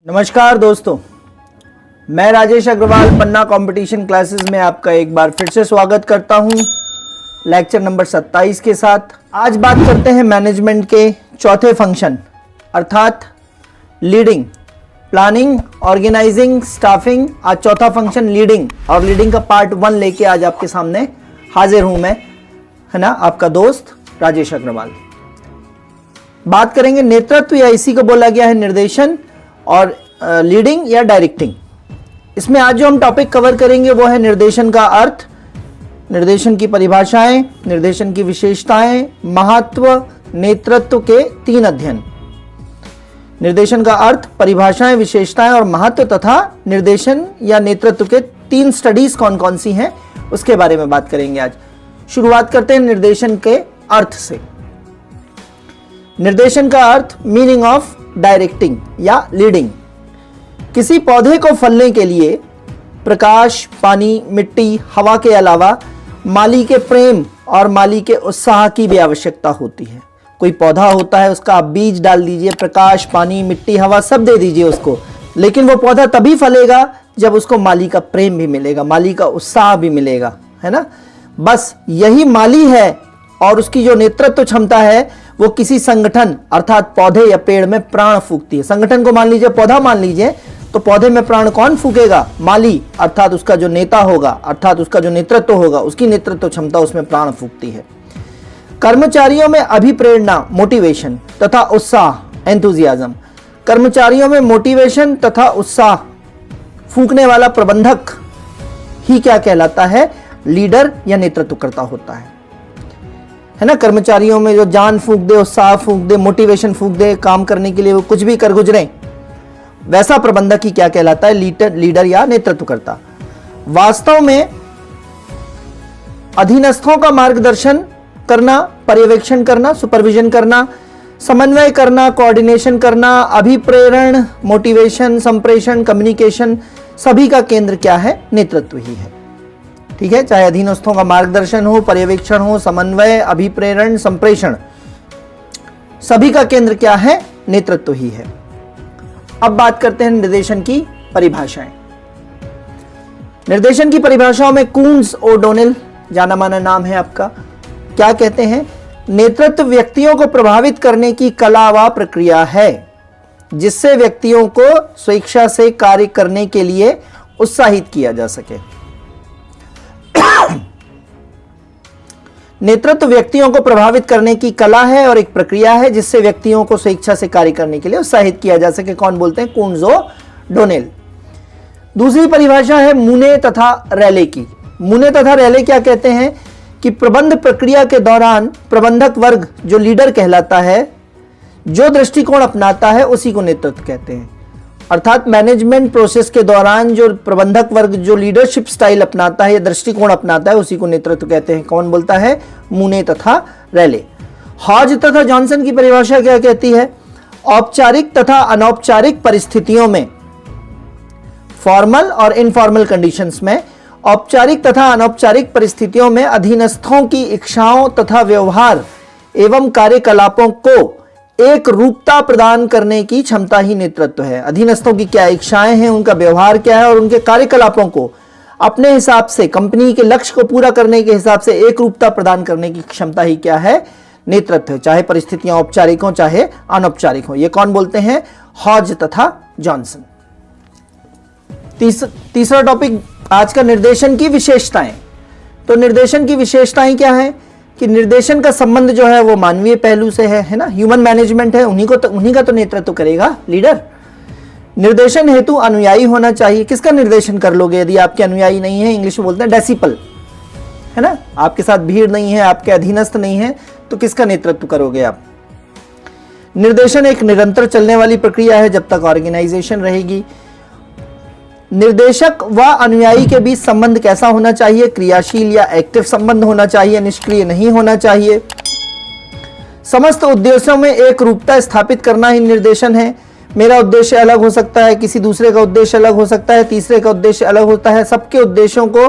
नमस्कार दोस्तों, मैं राजेश अग्रवाल पन्ना कंपटीशन क्लासेस में आपका एक बार फिर से स्वागत करता हूं लेक्चर नंबर 27 के साथ। आज बात करते हैं मैनेजमेंट के चौथे फंक्शन अर्थात लीडिंग, प्लानिंग, ऑर्गेनाइजिंग, स्टाफिंग। आज चौथा फंक्शन लीडिंग और लीडिंग का पार्ट 1 लेके आज आपके सामने हाजिर हूं मैं, है ना, आपका दोस्त राजेश अग्रवाल। बात करेंगे नेतृत्व या इसी को बोला गया है निर्देशन और लीडिंग या डायरेक्टिंग। इसमें आज जो हम टॉपिक कवर करेंगे वो है निर्देशन का अर्थ, निर्देशन की परिभाषाएं, निर्देशन की विशेषताएं, महत्व, नेतृत्व के 3 अध्ययन। निर्देशन का अर्थ, परिभाषाएं, विशेषताएं और महत्व तथा निर्देशन या नेतृत्व के 3 स्टडीज कौन कौन सी हैं उसके बारे में बात करेंगे आज। शुरुआत करते हैं निर्देशन के अर्थ से। निर्देशन का अर्थ, मीनिंग ऑफ डायरेक्टिंग या लीडिंग। किसी पौधे को फलने के लिए प्रकाश, पानी, मिट्टी, हवा के अलावा माली के प्रेम और माली के उत्साह की भी आवश्यकता होती है। कोई पौधा होता है, उसका आप बीज डाल दीजिए, प्रकाश, पानी, मिट्टी, हवा सब दे दीजिए उसको, लेकिन वो पौधा तभी फलेगा जब उसको माली का प्रेम भी मिलेगा, माली का उत्साह भी मिलेगा, है ना। बस यही माली है और उसकी जो नेतृत्व क्षमता है वो किसी संगठन अर्थात पौधे या पेड़ में प्राण फूंकती है। संगठन को मान लीजिए, पौधा मान लीजिए, तो पौधे में प्राण कौन फूंकेगा? माली, अर्थात उसका जो नेता होगा, अर्थात उसका जो नेतृत्व होगा, उसकी नेतृत्व क्षमता उसमें प्राण फूंकती है। कर्मचारियों में अभिप्रेरणा, मोटिवेशन तथा उत्साह, एंथुजियाज्म। कर्मचारियों में मोटिवेशन तथा उत्साह फूंकने वाला प्रबंधक ही क्या कहलाता है? लीडर या नेतृत्वकर्ता होता है ना। कर्मचारियों में जो जान फूंक दे, उत्साह फूंक दे, मोटिवेशन फूंक दे, काम करने के लिए वो कुछ भी कर गुजरे, वैसा प्रबंधक ही क्या कहलाता है? लीडर या नेतृत्वकर्ता। वास्तव में अधीनस्थों का मार्गदर्शन करना, पर्यवेक्षण करना, सुपरविजन करना, समन्वय करना, कोऑर्डिनेशन करना, अभिप्रेरण, मोटिवेशन, संप्रेषण, कम्युनिकेशन, सभी का केंद्र क्या है? नेतृत्व ही है। ठीक है, चाहे अधीनस्थों का मार्गदर्शन हो, पर्यवेक्षण हो, समन्वय, अभिप्रेरण, संप्रेषण, सभी का केंद्र क्या है? नेतृत्व ही है। अब बात करते हैं निर्देशन की परिभाषाएं। निर्देशन की परिभाषाओं में कून्स ओडोनेल जाना माना नाम है आपका। क्या कहते हैं? नेतृत्व व्यक्तियों को प्रभावित करने की कला व प्रक्रिया है जिससे व्यक्तियों को स्वेच्छा से कार्य करने के लिए उत्साहित किया जा सके। नेतृत्व व्यक्तियों को प्रभावित करने की कला है और एक प्रक्रिया है जिससे व्यक्तियों को स्वेच्छा से कार्य करने के लिए उत्साहित किया जा सके। कौन बोलते हैं? Coons O'Donnell. दूसरी परिभाषा है मूने तथा रैले की। मूने तथा रैले क्या कहते हैं कि प्रबंध प्रक्रिया के दौरान प्रबंधक वर्ग जो लीडर कहलाता है, जो दृष्टिकोण अपनाता है उसी को नेतृत्व कहते हैं। अर्थात मैनेजमेंट प्रोसेस के दौरान जो प्रबंधक वर्ग जो लीडरशिप स्टाइल अपनाता है या दृष्टिकोण अपनाता है उसी को नेतृत्व कहते हैं। कौन बोलता है? मूने तथा रैले। हॉज तथा जॉनसन की परिभाषा क्या कहती है? औपचारिक तथा अनौपचारिक परिस्थितियों में, फॉर्मल और इनफॉर्मल कंडीशंस में, औपचारिक तथा अनौपचारिक परिस्थितियों में अधीनस्थों की इच्छाओं तथा व्यवहार एवं कार्यकलापों को एक रूपता प्रदान करने की क्षमता ही नेतृत्व है। अधीनस्थों की क्या इच्छाएं हैं, उनका व्यवहार क्या है और उनके कार्यकलापों को अपने हिसाब से, कंपनी के लक्ष्य को पूरा करने के हिसाब से एक रूपता प्रदान करने की क्षमता ही क्या है? नेतृत्व है। चाहे परिस्थितियां औपचारिक हो चाहे अनौपचारिक हो। ये कौन बोलते हैं? हॉज तथा जॉनसन। तीसरा टॉपिक आज का, निर्देशन की विशेषताएं। तो निर्देशन की विशेषताएं क्या है कि निर्देशन का संबंध जो है वो मानवीय पहलू से है ना। ह्यूमन मैनेजमेंट है, उन्हीं का तो नेतृत्व करेगा लीडर। निर्देशन हेतु अनुयायी होना चाहिए। किसका निर्देशन कर लोगे यदि आपके अनुयायी नहीं है? इंग्लिश में बोलते हैं डेसिपल, है ना। आपके साथ भीड़ नहीं है, आपके अधीनस्थ नहीं है, तो किसका नेतृत्व करोगे आप? निर्देशन एक निरंतर चलने वाली प्रक्रिया है जब तक ऑर्गेनाइजेशन रहेगी। निर्देशक व अनुयायी के बीच संबंध कैसा होना चाहिए? क्रियाशील या एक्टिव संबंध होना चाहिए, निष्क्रिय नहीं होना चाहिए। समस्त उद्देश्यों में एक रूपता स्थापित करना ही निर्देशन है। मेरा उद्देश्य अलग हो सकता है, किसी दूसरे का उद्देश्य अलग हो सकता है, तीसरे का उद्देश्य अलग होता है। सबके उद्देश्यों को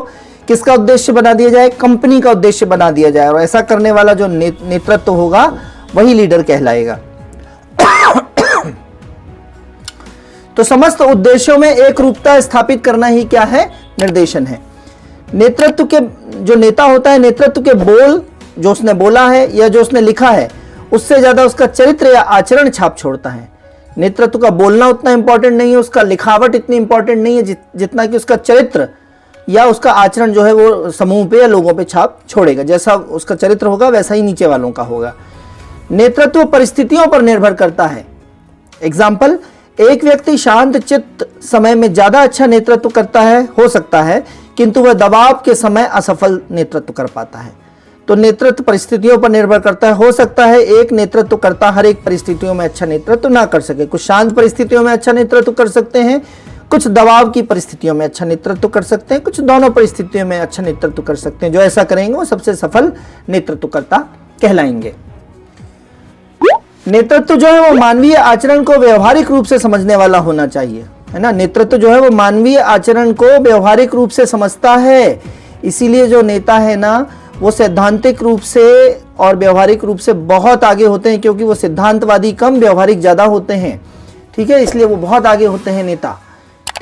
किसका उद्देश्य बना दिया जाए? कंपनी का उद्देश्य बना दिया जाए और ऐसा करने वाला जो नेतृत्व होगा वही लीडर कहलाएगा। तो समस्त उद्देश्यों में एक रूपता स्थापित करना ही क्या है? निर्देशन है। नेतृत्व के जो नेता होता है, नेतृत्व के बोल जो उसने बोला है या जो उसने लिखा है उससे ज्यादा उसका चरित्र या आचरण छाप छोड़ता है। नेतृत्व का बोलना उतना इंपॉर्टेंट नहीं है, उसका लिखावट इतनी इंपॉर्टेंट नहीं है जितना कि उसका चरित्र या उसका आचरण जो है वो समूह पे या लोगों पे छाप छोड़ेगा। जैसा उसका चरित्र होगा वैसा ही नीचे वालों का होगा। नेतृत्व परिस्थितियों पर निर्भर करता है। एग्जाम्पल, एक व्यक्ति शांत चित्त समय में ज्यादा अच्छा नेतृत्व करता है, हो सकता है, किंतु वह दबाव के समय असफल नेतृत्व कर पाता है। तो नेतृत्व परिस्थितियों पर निर्भर करता है। हो सकता है एक नेतृत्व करता हर एक परिस्थितियों में अच्छा नेतृत्व ना कर सके। कुछ शांत परिस्थितियों में अच्छा नेतृत्व कर सकते हैं, कुछ दबाव की परिस्थितियों में अच्छा नेतृत्व कर सकते हैं, कुछ दोनों परिस्थितियों में अच्छा नेतृत्व कर सकते हैं। जो ऐसा करेंगे वो सबसे सफल नेतृत्वकर्ता कहलाएंगे। नेतृत्व जो है वो मानवीय आचरण को व्यवहारिक रूप से समझने वाला होना चाहिए, है ना। नेतृत्व जो है वो मानवीय आचरण को व्यवहारिक रूप से समझता है। इसीलिए जो नेता है ना वो सैद्धांतिक रूप से और व्यवहारिक रूप से बहुत आगे होते हैं, क्योंकि वो सिद्धांतवादी कम व्यवहारिक ज्यादा होते हैं, ठीक है। इसलिए वो बहुत आगे होते हैं नेता,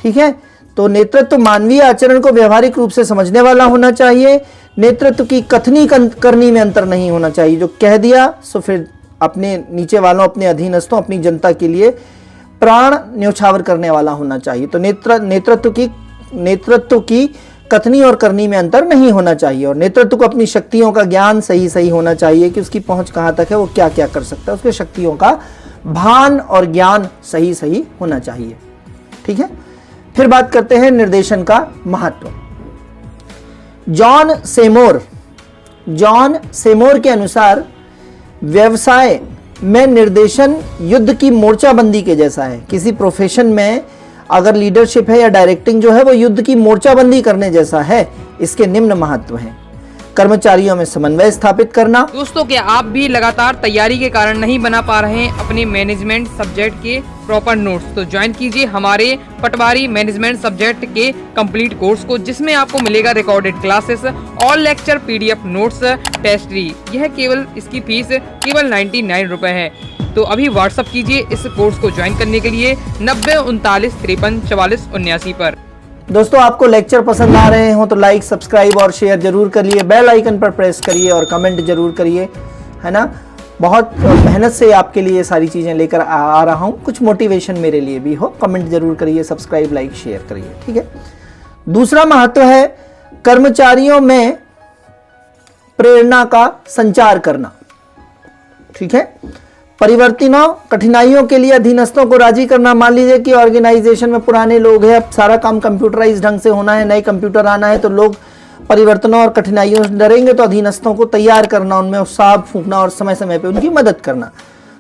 ठीक है। तो नेतृत्व मानवीय आचरण को व्यवहारिक रूप से समझने वाला होना चाहिए। नेतृत्व की कथनी करनी में अंतर नहीं होना चाहिए। जो कह दिया सो फिर अपने नीचे वालों, अपने अधीनस्थों, अपनी जनता के लिए प्राण न्यौछावर करने वाला होना चाहिए। तो नेतृत्व की कथनी और करनी में अंतर नहीं होना चाहिए। और नेतृत्व को अपनी शक्तियों का ज्ञान सही सही होना चाहिए कि उसकी पहुंच कहां तक है, वो क्या क्या कर सकता है। उसके शक्तियों का भान और ज्ञान सही सही होना चाहिए, ठीक है। फिर बात करते हैं निर्देशन का महत्व। जॉन सेमोर के अनुसार व्यवसाय में निर्देशन युद्ध की मोर्चाबंदी के जैसा है। किसी प्रोफेशन में अगर लीडरशिप है या डायरेक्टिंग जो है वो युद्ध की मोर्चाबंदी करने जैसा है। इसके निम्न महत्व हैं। कर्मचारियों में समन्वय स्थापित करना। दोस्तों, क्या आप भी लगातार तैयारी के कारण नहीं बना पा रहे हैं अपने मैनेजमेंट सब्जेक्ट के प्रॉपर नोट्स, तो ज्वाइन कीजिए हमारे पटवारी मैनेजमेंट सब्जेक्ट के कंप्लीट कोर्स को, जिसमें आपको मिलेगा recorded classes, all lecture, PDF notes, test री। यह केवल इसकी फीस केवल 99 रुपए है। तो अभी व्हाट्सअप कीजिए इस कोर्स को ज्वाइन करने के लिए 90 39 53 44 79 पर। दोस्तों, आपको लेक्चर पसंद आ रहे हो तो लाइक, सब्सक्राइब और शेयर जरूर करिए। बेल आइकन पर प्रेस करिए और कमेंट जरूर करिए, है ना। बहुत मेहनत से आपके लिए सारी चीज़ें लेकर आ रहा हूँ। कुछ मोटिवेशन मेरे लिए भी हो। कमेंट जरूर करिए, सब्सक्राइब, लाइक, शेयर करिए, ठीक है। दूसरा महत्व है कर्मचारियों में प्रेरणा का संचार करना, ठीक है। परिवर्तनों, कठिनाइयों के लिए अधीनस्थों को राजी करना। मान लीजिए कि ऑर्गेनाइजेशन में पुराने लोग हैं, अब सारा काम कंप्यूटराइज ढंग से होना है, नए कंप्यूटर आना है, तो लोग परिवर्तनों और कठिनाइयों से डरेंगे। तो अधीनस्थों को तैयार करना, उनमें उत्साह फूंकना और समय समय पे उनकी मदद करना।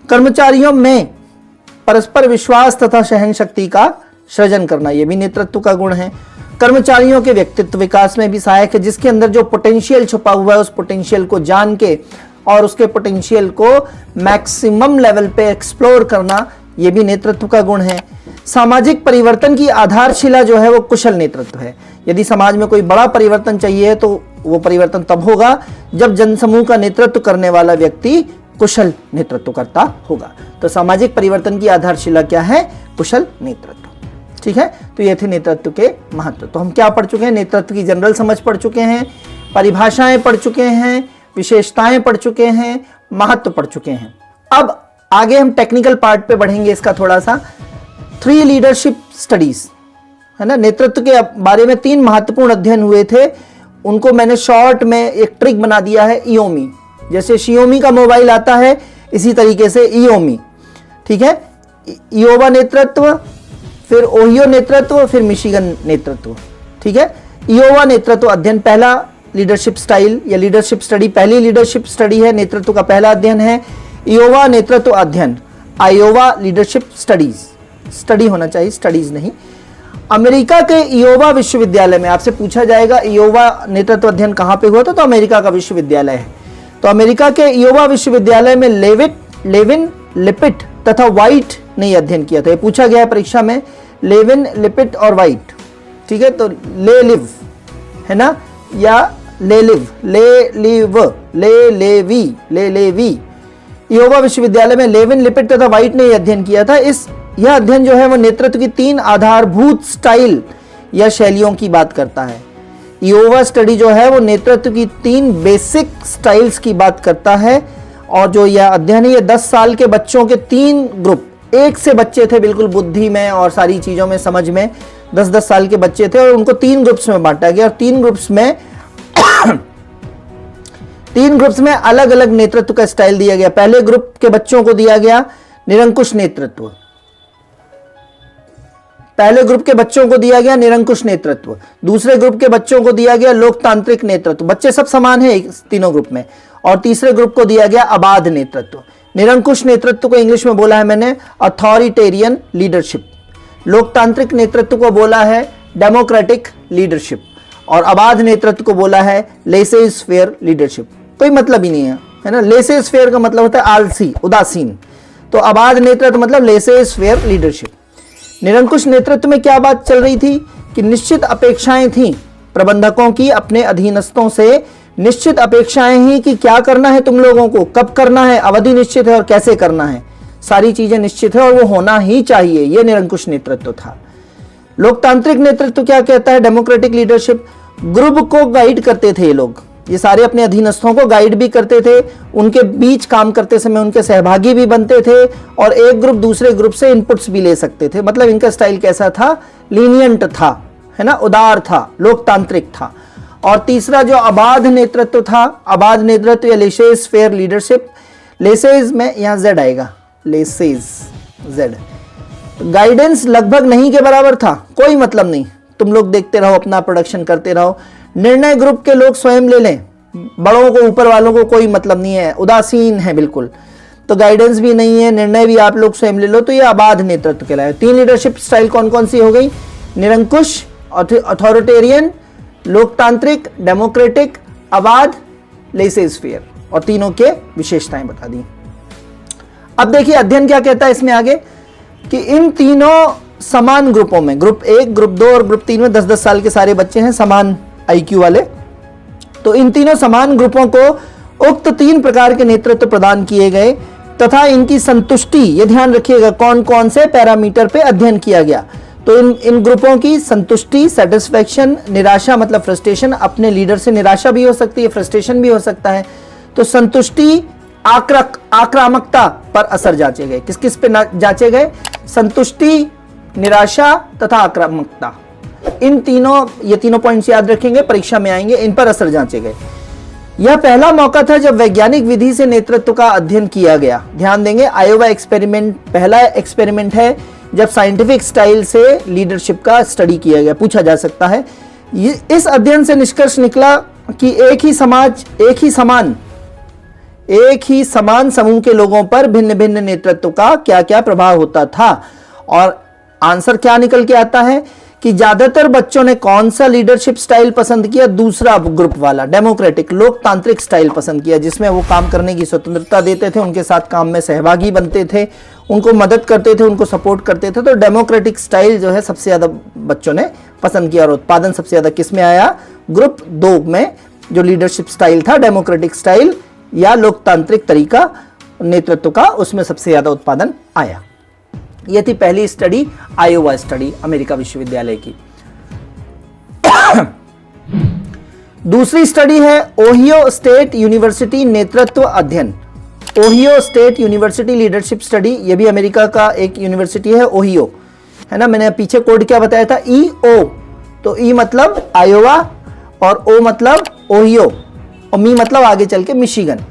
कर्मचारियों में परस्पर विश्वास तथा सहन शक्ति का सृजन करना, यह भी नेतृत्व का गुण है। कर्मचारियों के व्यक्तित्व विकास में भी सहायक है। जिसके अंदर जो पोटेंशियल छुपा हुआ है उस पोटेंशियल को जान के और उसके पोटेंशियल को मैक्सिमम लेवल पे एक्सप्लोर करना, यह भी नेतृत्व का गुण है। सामाजिक परिवर्तन की आधारशिला जो है वो कुशल नेतृत्व है। यदि समाज में कोई बड़ा परिवर्तन चाहिए तो वो परिवर्तन तब होगा जब जनसमूह का नेतृत्व करने वाला व्यक्ति कुशल नेतृत्वकर्ता होगा। तो सामाजिक परिवर्तन की आधारशिला क्या है? कुशल नेतृत्व, ठीक है। तो ये थे नेतृत्व के महत्व। तो हम क्या पढ़ चुके हैं? नेतृत्व की जनरल समझ पढ़ चुके हैं, परिभाषाएं पढ़ चुके हैं, विशेषताएं पढ़ चुके हैं, महत्व पढ़ चुके हैं। अब आगे हम टेक्निकल पार्ट पे बढ़ेंगे इसका थोड़ा सा। 3 लीडरशिप स्टडीज, है ना। नेतृत्व के बारे में 3 महत्वपूर्ण अध्ययन हुए थे, उनको मैंने शॉर्ट में एक ट्रिक बना दिया है, इयोमी। जैसे शियोमी का मोबाइल आता है इसी तरीके से इयोमी, ठीक है। इयोवा नेतृत्व, फिर ओहियो नेतृत्व, फिर मिशिगन नेतृत्व, ठीक है। इयोवा नेतृत्व अध्ययन पहला लीडरशिप स्टाइल या लीडरशिप स्टडी, पहली लीडरशिप स्टडी है, नेतृत्व का पहला अध्ययन है। इयोवा नेतृत्व अध्ययन, आयोवा लीडरशिप स्टडीज, स्टडी होना चाहिए, स्टडीज नहीं। अमेरिका के इयोवा विश्वविद्यालय में आपसे पूछा जाएगा इयोवा नेतृत्व अध्ययन कहां पे हुआ था, तो अमेरिका का विश्वविद्यालय है। तो अमेरिका के इयोवा विश्वविद्यालय में लेविन, लिपिट तथा वाइट ने अध्ययन किया था। ये पूछा गया है परीक्षा में, लेविन, लिपिट और वाइट, ठीक है। तो ले लिव है ना, या ले लिव, ले लिव, ले लेवी, ले लेवी। इयोवा विश्वविद्यालय में लेविन, लिपिट तथा वाइट ने अध्ययन किया था। इस यह अध्ययन जो है वो नेतृत्व की 3 आधारभूत स्टाइल या शैलियों की बात करता है। इओवा स्टडी जो है वो नेतृत्व की 3 बेसिक स्टाइल्स की बात करता है। और जो यह अध्ययन है ये 10 साल के बच्चों के 3 ग्रुप, एक से बच्चे थे बिल्कुल बुद्धि में और सारी चीजों में, समझ में, 10-10 साल के बच्चे थे और उनको 3 ग्रुप्स में बांटा गया और 3 ग्रुप्स में अलग अलग नेतृत्व का स्टाइल दिया गया। पहले ग्रुप के बच्चों को दिया गया निरंकुश नेतृत्व, पहले ग्रुप के बच्चों को दिया गया निरंकुश नेतृत्व, दूसरे ग्रुप के बच्चों को दिया गया लोकतांत्रिक नेतृत्व, बच्चे सब समान हैं तीनों ग्रुप में, और तीसरे ग्रुप को दिया गया अबाध नेतृत्व। निरंकुश नेतृत्व को इंग्लिश में बोला है मैंने अथॉरिटेरियन लीडरशिप, लोकतांत्रिक नेतृत्व को बोला है डेमोक्रेटिक लीडरशिप, और अबाध नेतृत्व को बोला है लेसेज फेयर लीडरशिप। कोई मतलब ही नहीं है ना। लेसेज फेयर का मतलब होता है आलसी, उदासीन, तो अबाध नेतृत्व मतलब लेसेज फेयर लीडरशिप। निरंकुश नेतृत्व में क्या बात चल रही थी कि निश्चित अपेक्षाएं थी प्रबंधकों की अपने अधीनस्थों से, निश्चित अपेक्षाएं ही कि क्या करना है तुम लोगों को, कब करना है, अवधि निश्चित है और कैसे करना है, सारी चीजें निश्चित है और वो होना ही चाहिए। यह निरंकुश नेतृत्व था। लोकतांत्रिक नेतृत्व क्या कहता है, डेमोक्रेटिक लीडरशिप, ग्रुप को गाइड करते थे ये लोग, ये सारे अपने अधीनस्थों को गाइड भी करते थे, उनके बीच काम करते समय उनके सहभागी भी बनते थे और एक ग्रुप दूसरे ग्रुप से इनपुट्स भी ले सकते थे। मतलब इनका स्टाइल कैसा था, लीनियंट था, है ना, उदार था, लोकतांत्रिक था। और तीसरा जो अबाध नेतृत्व था, अबाध नेतृत्व या लेसेज फेयर लीडरशिप, लेसेज में यहां जेड आएगा, लेसेज जेड, गाइडेंस लगभग नहीं के बराबर था, कोई मतलब नहीं, तुम लोग देखते रहो, अपना प्रोडक्शन करते रहो, निर्णय ग्रुप के लोग स्वयं ले लें, बड़ों को, ऊपर वालों को कोई मतलब नहीं है, उदासीन है बिल्कुल, तो गाइडेंस भी नहीं है, निर्णय भी आप लोग स्वयं ले लो, तो ये अबाध नेतृत्व कहलाए। 3 लीडरशिप स्टाइल कौन कौन सी हो गई, निरंकुश, अथॉरिटेरियन, लोकतांत्रिक, डेमोक्रेटिक, अबाध, लेसेज फेयर, और तीनों के विशेषताएं बता दी। अब देखिए अध्ययन क्या कहता है इसमें आगे कि इन तीनों समान ग्रुपों में, ग्रुप 1, ग्रुप 2 और ग्रुप 3 में 10-10 साल के सारे बच्चे हैं, समान आईक्यू वाले, तो इन तीनों समान ग्रुपों को उक्त 3 प्रकार के नेतृत्व प्रदान किए गए तथा इनकी संतुष्टि, ये ध्यान रखिएगा, कौन कौन से पैरामीटर पे अध्ययन किया गया। तो इन ग्रुपों की संतुष्टि, सेटिस्फैक्शन, निराशा मतलब फ्रस्ट्रेशन, अपने लीडर से निराशा भी हो सकती है, फ्रस्ट्रेशन भी हो सकता है, तो संतुष्टि, आक्रामकता पर असर जांचे गए। किस किस पे जांचे गए, संतुष्टि, निराशा तथा आक्रामकता, इन तीनों, ये तीनों पॉइंट्स याद रखेंगे, परीक्षा में आएंगे, इन पर असर जांचे गए। यह पहला मौका था जब वैज्ञानिक विधि से नेतृत्व का अध्ययन किया गया। ध्यान देंगे, आयोवा एक्सपेरिमेंट पहला एक्सपेरिमेंट है जब साइंटिफिक स्टाइल से लीडरशिप का स्टडी किया गया, पूछा जा सकता है। इस अध्ययन से निष्कर्ष निकला कि एक ही समान समूह के लोगों पर भिन्न भिन्न नेतृत्व का क्या क्या प्रभाव होता था। और आंसर क्या निकल के आता है कि ज्यादातर बच्चों ने कौन सा लीडरशिप स्टाइल पसंद किया, दूसरा ग्रुप वाला, डेमोक्रेटिक, लोकतांत्रिक स्टाइल पसंद किया, जिसमें वो काम करने की स्वतंत्रता देते थे, उनके साथ काम में सहभागी बनते थे, उनको मदद करते थे, उनको सपोर्ट करते थे। तो डेमोक्रेटिक स्टाइल जो है सबसे ज्यादा बच्चों ने पसंद किया और उत्पादन सबसे ज्यादा किस में आया, ग्रुप 2 में, जो लीडरशिप स्टाइल था, डेमोक्रेटिक स्टाइल या लोकतांत्रिक तरीका नेतृत्व का, उसमें सबसे ज्यादा उत्पादन आया। यह थी पहली स्टडी, आयोवा स्टडी, अमेरिका विश्वविद्यालय की। दूसरी स्टडी है ओहियो स्टेट यूनिवर्सिटी नेतृत्व अध्ययन, Ohio state university leadership study. यह भी अमेरिका का एक यूनिवर्सिटी है, ओहियो, है ना। मैंने पीछे कोड क्या बताया था, EO, तो E मतलब आयोवा और O मतलब ओहियो और मी मतलब आगे चल के मिशिगन।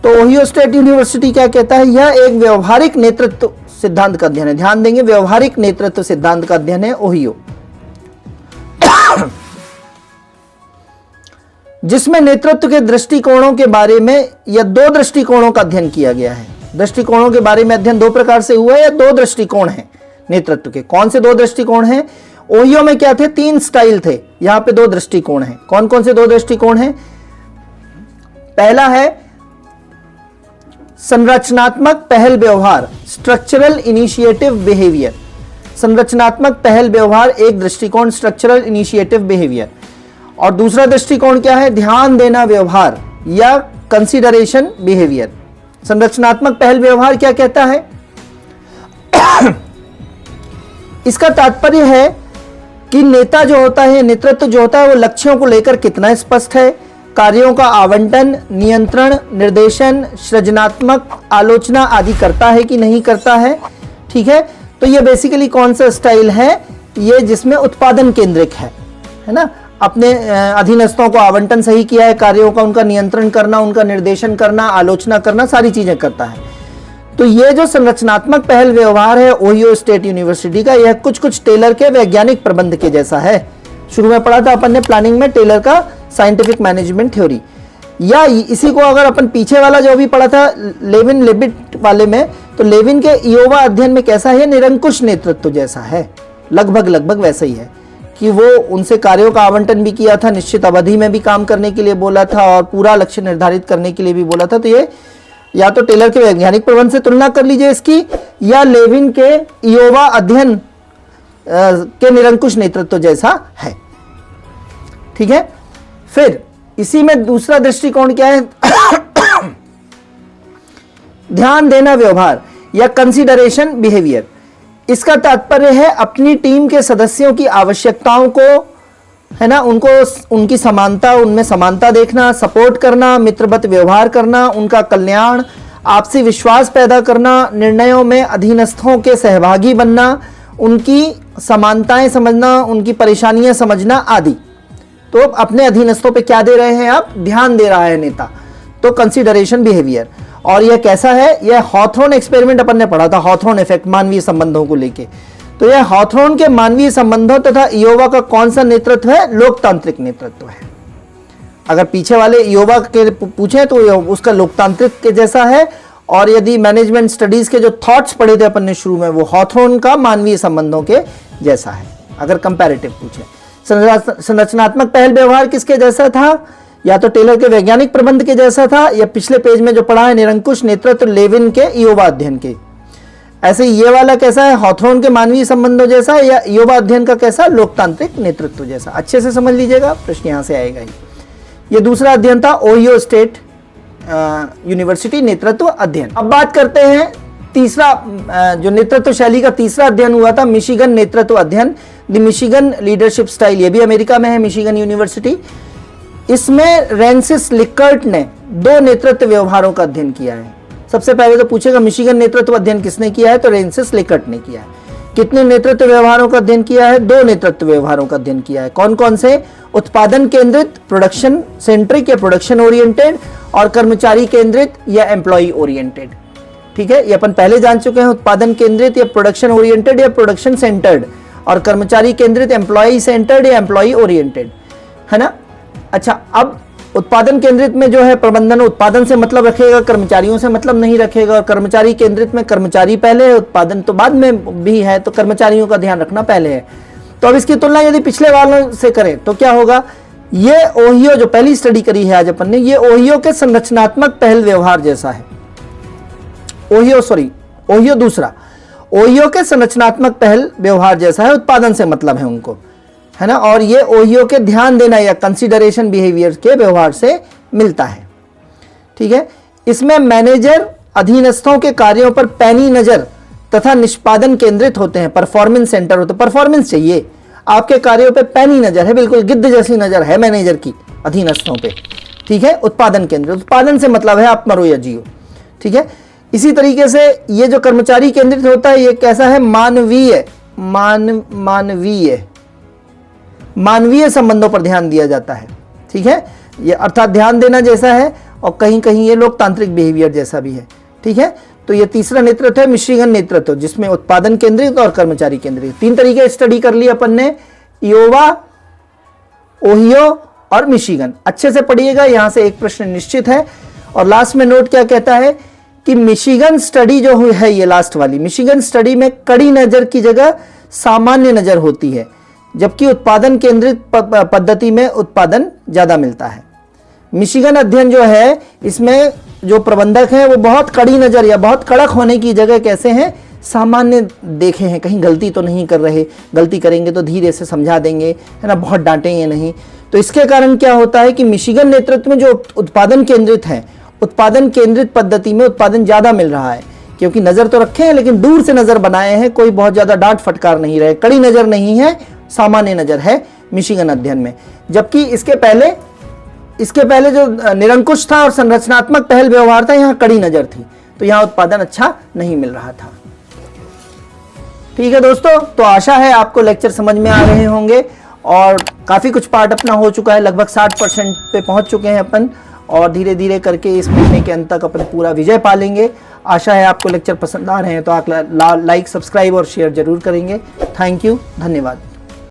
तो ओहियो स्टेट यूनिवर्सिटी क्या कहता है, यह एक व्यवहारिक नेतृत्व सिद्धांत का अध्ययन है। ध्यान देंगे, व्यवहारिक नेतृत्व सिद्धांत का अध्ययन है ओहियो, जिसमें नेतृत्व के दृष्टिकोणों के बारे में या 2 दृष्टिकोणों का अध्ययन किया गया है। दृष्टिकोणों के बारे में अध्ययन 2 प्रकार से हुआ है, या 2 दृष्टिकोण हैं नेतृत्व के। कौन से 2 दृष्टिकोण हैं, ओहियो में क्या थे, 3 स्टाइल थे, यहां पे 2 दृष्टिकोण हैं। कौन कौन से 2 दृष्टिकोण हैं, पहला है संरचनात्मक पहल व्यवहार, स्ट्रक्चरल इनिशिएटिव बिहेवियर। संरचनात्मक पहल व्यवहार एक दृष्टिकोण, स्ट्रक्चरल इनिशिएटिव बिहेवियर। और दूसरा दृष्टिकोण क्या है, ध्यान देना व्यवहार या कंसीडरेशन बिहेवियर। संरचनात्मक पहल व्यवहार क्या कहता है इसका तात्पर्य है कि नेता जो होता है, नेतृत्व जो होता है, वो लक्ष्यों को लेकर कितना स्पष्ट है, कार्यों का आवंटन, नियंत्रण, निर्देशन, सृजनात्मक आलोचना आदि करता है कि नहीं करता है। ठीक है, तो ये बेसिकली कौन सा स्टाइल है, ये जिसमें उत्पादन केंद्रित है ना। अपने अधीनस्थों को आवंटन सही किया है, कार्यों का उनका नियंत्रण करना, उनका निर्देशन करना, आलोचना करना, सारी चीजें करता है। तो ये जो संरचनात्मक पहल व्यवहार है ओहियो स्टेट यूनिवर्सिटी का, यह कुछ कुछ टेलर के वैज्ञानिक प्रबंध के जैसा है। शुरू में पढ़ा था अपन ने प्लानिंग में टेलर का साइंटिफिक मैनेजमेंट थ्योरी, या इसी को अगर अपन पीछे वाला जो भी पढ़ा था लेविन लेबिट वाले में, तो लेविन के इयोवा अध्ययन में कैसा है, निरंकुश नेतृत्व जैसा है, लगभग वैसा ही है कि वो उनसे कार्यों का आवंटन भी किया था, निश्चित अवधि में भी काम करने के लिए बोला था और पूरा लक्ष्य निर्धारित करने के लिए भी बोला था। तो ये या तो टेलर के वैज्ञानिक प्रबंध से तुलना कर लीजिए इसकी, या लेविन के इयोवा अध्ययन के निरंकुश नेतृत्व जैसा है। ठीक है, फिर इसी में दूसरा दृष्टिकोण क्या है, ध्यान देना व्यवहार या कंसीडरेशन बिहेवियर। इसका तात्पर्य है अपनी टीम के सदस्यों की आवश्यकताओं को, है ना, उनको उनकी समानता, उनमें समानता देखना, सपोर्ट करना, मित्रवत व्यवहार करना, उनका कल्याण, आपसी विश्वास पैदा करना, निर्णयों में अधीनस्थों के सहभागी बनना, उनकी समानताएं समझना, उनकी परेशानियां समझना आदि। तो अपने अधीनस्थों पे क्या दे रहे हैं आप, ध्यान दे रहा है नेता, तो कंसीडरेशन बिहेवियर। और यह कैसा है, यह हॉथरॉन एक्सपेरिमेंट अपन ने पढ़ा था, हॉथरॉन इफेक्ट, मानवीय संबंधों को लेके। तो यह हॉथरॉन के मानवीय संबंधों तथा इयोवा का कौन सा नेतृत्व है, लोकतांत्रिक नेतृत्व है। अगर पीछे वाले इयोवा के पूछे तो उसका लोकतांत्रिक के जैसा है, और यदि मैनेजमेंट स्टडीज के जो थॉट्स पढ़े थे अपन ने शुरू में, वो हॉथरॉन का मानवीय संबंधों के जैसा है, अगर कंपैरेटिव पूछे। संरचनात्मक पहल व्यवहार किसके जैसा था, या तो टेलर के वैज्ञानिक प्रबंध के जैसा था, या पिछले पेज में जो पढ़ा है निरंकुश नेतृत्व लेविन के इयोवा अध्ययन के। ऐसे ये वाला कैसा है, हॉथरॉन के मानवीय संबंधों जैसा, या इयोवा अध्ययन का कैसा, लोकतांत्रिक नेतृत्व जैसा। अच्छे से समझ लीजिएगा, प्रश्न यहां से आएगा ही। ये दूसरा अध्ययन था ओहियो स्टेट यूनिवर्सिटी नेतृत्व अध्ययन। अब बात करते हैं तीसरा, जो नेतृत्व शैली का तीसरा अध्ययन हुआ था, मिशिगन नेतृत्व अध्ययन, द मिशिगन लीडरशिप स्टाइल। ये भी अमेरिका में है, मिशिगन यूनिवर्सिटी। इसमें रेंसिस लिकर्ट ने 2 नेतृत्व व्यवहारों का अध्ययन किया है। सबसे पहले तो पूछेगा मिशिगन नेतृत्व अध्ययन किसने किया है, तो रेंसिस लिकर्ट ने किया है। कितने नेतृत्व व्यवहारों का अध्ययन किया है, 2 नेतृत्व व्यवहारों का अध्ययन किया है। कौन कौन से, उत्पादन केंद्रित, प्रोडक्शन सेंट्रिक या प्रोडक्शन ओरिएंटेड, और कर्मचारी केंद्रित या एम्प्लॉय ओरिएंटेड। ठीक है, ये अपन पहले जान चुके हैं, उत्पादन केंद्रित या प्रोडक्शन ओरिएंटेड या प्रोडक्शन सेंटर्ड, और कर्मचारी केंद्रित एम्प्लॉय सेंटर्ड या एम्प्लॉय ओरिएंटेड, है ना। अच्छा, अब उत्पादन केंद्रित में जो है प्रबंधन उत्पादन से मतलब रखेगा, कर्मचारियों से मतलब नहीं रखेगा, और कर्मचारी केंद्रित में कर्मचारी पहले है, उत्पादन तो बाद में भी है, तो कर्मचारियों का ध्यान रखना पहले है। तो अब इसकी तुलना यदि पिछले वालों से करें तो क्या होगा, ये ओहियो जो पहली स्टडी करी है आज अपन ने, ये ओहियो के संरचनात्मक पहल व्यवहार जैसा है। ओहियो दूसरा, ओहियो के संरचनात्मक पहल व्यवहार जैसा है, उत्पादन से मतलब है उनको, है ना। और ये ओहियो के ध्यान देना या कंसीडरेशन बिहेवियर के व्यवहार से मिलता है। ठीक है, इसमें मैनेजर अधीनस्थों के कार्यों पर पैनी नजर तथा निष्पादन केंद्रित होते हैं, परफॉर्मेंस सेंटर होते हैं। परफॉर्मेंस चाहिए, आपके कार्यों पे पैनी नजर है, बिल्कुल गिद्ध जैसी नजर है मैनेजर की अधीनस्थों पे। ठीक है, उत्पादन केंद्रित, उत्पादन से मतलब है आप मरो या जियो। ठीक है, इसी तरीके से ये जो कर्मचारी केंद्रित होता है, ये कैसा है, मानवीय संबंधों पर ध्यान दिया जाता है। ठीक है, ये अर्थात ध्यान देना जैसा है, और कहीं कहीं ये लोकतांत्रिक बिहेवियर जैसा भी है। ठीक है, तो ये तीसरा नेतृत्व है मिशिगन नेतृत्व, जिसमें उत्पादन केंद्रित और कर्मचारी केंद्रित। 3 तरीके स्टडी कर लिए अपन ने, इयोवा, ओहियो और मिशिगन। अच्छे से पढ़िएगा, यहां से एक प्रश्न निश्चित है। और लास्ट में नोट क्या कहता है कि मिशिगन स्टडी जो हुई है, ये लास्ट वाली मिशिगन स्टडी में कड़ी नजर की जगह सामान्य नजर होती है, जबकि उत्पादन केंद्रित पद्धति में उत्पादन ज्यादा मिलता है। मिशिगन अध्ययन जो है, इसमें जो प्रबंधक हैं वो बहुत कड़ी नजर या बहुत कड़क होने की जगह कैसे हैं, सामान्य देखे हैं, कहीं गलती तो नहीं कर रहे, गलती करेंगे तो धीरे से समझा देंगे, है ना, बहुत डांटेंगे नहीं। तो इसके कारण क्या होता है कि मिशिगन नेतृत्व में जो उत्पादन केंद्रित है, उत्पादन केंद्रित पद्धति में उत्पादन ज्यादा मिल रहा है। क्योंकि नजर तो रखे हैं लेकिन दूर से नजर बनाए हैं, कोई बहुत ज्यादा डांट फटकार नहीं रहे, कड़ी नजर नहीं है, सामान्य नजर है मिशिगन अध्ययन में। जबकि इसके पहले जो निरंकुश था और संरचनात्मक पहल व्यवहार था, यहाँ कड़ी नजर थी, तो यहाँ उत्पादन अच्छा नहीं मिल रहा था। ठीक है दोस्तों, तो आशा है आपको लेक्चर समझ में आ रहे होंगे और काफी कुछ पार्ट अपना हो चुका है, लगभग 60% पे पहुंच चुके हैं अपन, और धीरे धीरे करके इस महीने के अंत तक अपन पूरा विजय पा लेंगे। आशा है आपको लेक्चर पसंद आ रहे हैं तो आप लाइक, सब्सक्राइब और शेयर जरूर करेंगे। थैंक यू, धन्यवाद।